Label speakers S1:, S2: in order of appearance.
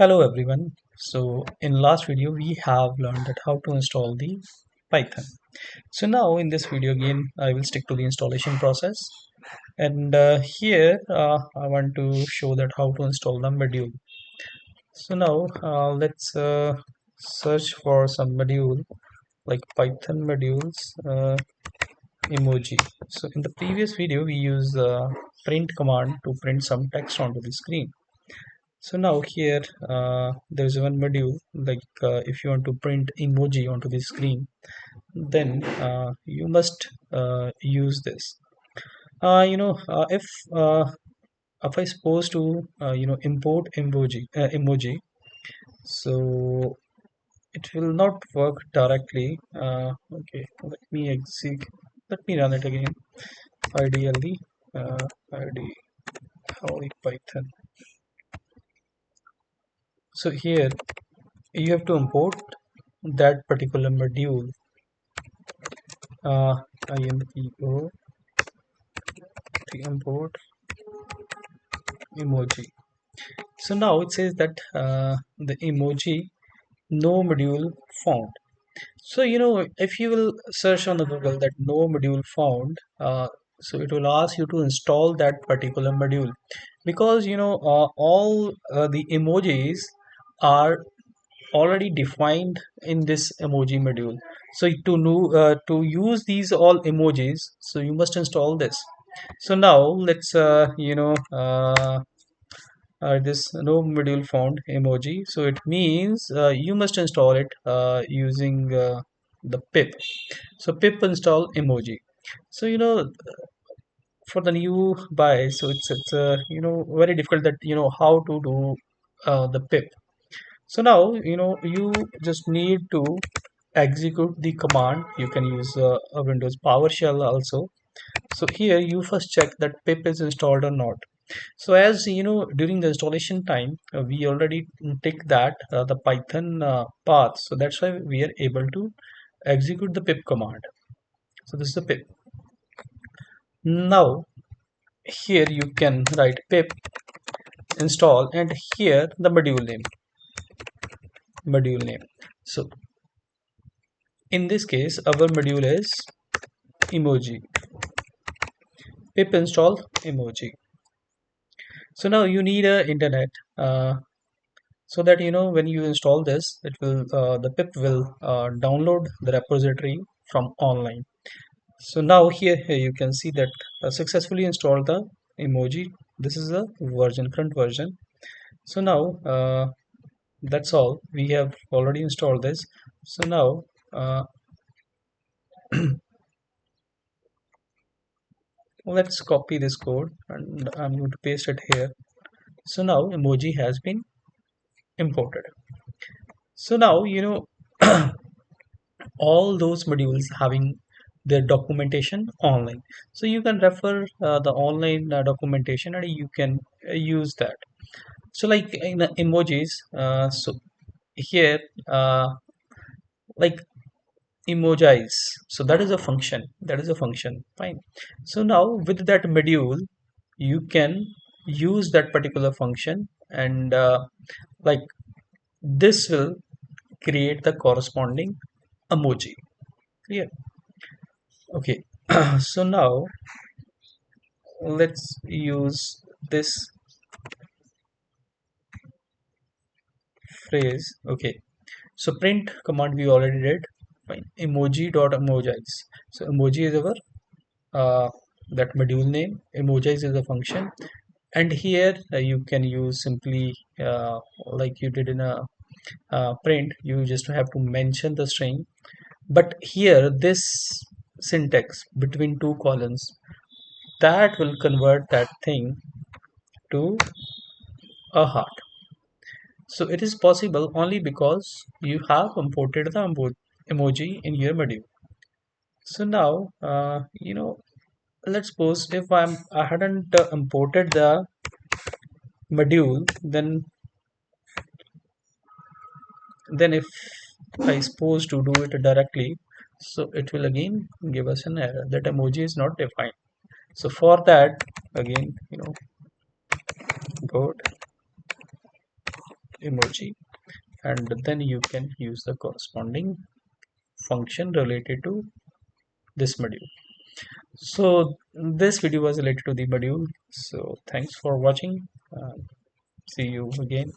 S1: Hello everyone. So in last video we have learned that how to install the Python. So now in this video again I will stick to the installation process and here I want to show that how to install the module. So now let's search for some module like Python modules emoji. So in the previous video we use print command to print some text onto the screen. So now here there's one module like if you want to print emoji onto the screen, then you must use this. If I suppose to import emoji, so it will not work directly. Okay, let me run it again. Ideally, id how Python. So here you have to import that particular module impo to import emoji. So now it says that the emoji no module found. So if you will search on the Google that no module found, so it will ask you to install that particular module because all the emojis are already defined in this emoji module. So to use these all emojis, so you must install this. So now let's this no module found emoji. So it means you must install it using the pip. So pip install emoji. So for the new buy, so it's very difficult that how to do the pip. So now you just need to execute the command. You can use a Windows PowerShell also. So here you first check that pip is installed or not. So as you know, during the installation time, we already tick that the Python path. So that's why we are able to execute the pip command. So this is the pip. Now here you can write pip install and here the module name. So in this case, our module is emoji. Pip install emoji. So now you need a internet. So that when you install this, it will the pip will download the repository from online. So now here you can see that successfully installed the emoji. This is the front version. So now that's all. We have already installed this. So now let's copy this code and I'm going to paste it here. So now emoji has been imported. So now all those modules having their documentation online, so you can refer the online documentation and you can use that. So like in the emojis, so here like emojis, so that is a function, fine. So now with that module you can use that particular function and like this will create the corresponding emoji. Clear? Okay. So now let's use this phrase. Okay, so print command we already did. Fine. Emoji dot emojis. So emoji is our uh, that module name. Emojis is a function, and here you can use simply like you did in a print. You just have to mention the string, but here this syntax between two columns, that will convert that thing to a heart. So it is possible only because you have imported the emoji in your module. So now, let's suppose if I hadn't imported the module, then if I suppose to do it directly, so it will again give us an error that emoji is not defined. So for that, again, code emoji, and then you can use the corresponding function related to this module. So this video was related to the module. So thanks for watching. See you again.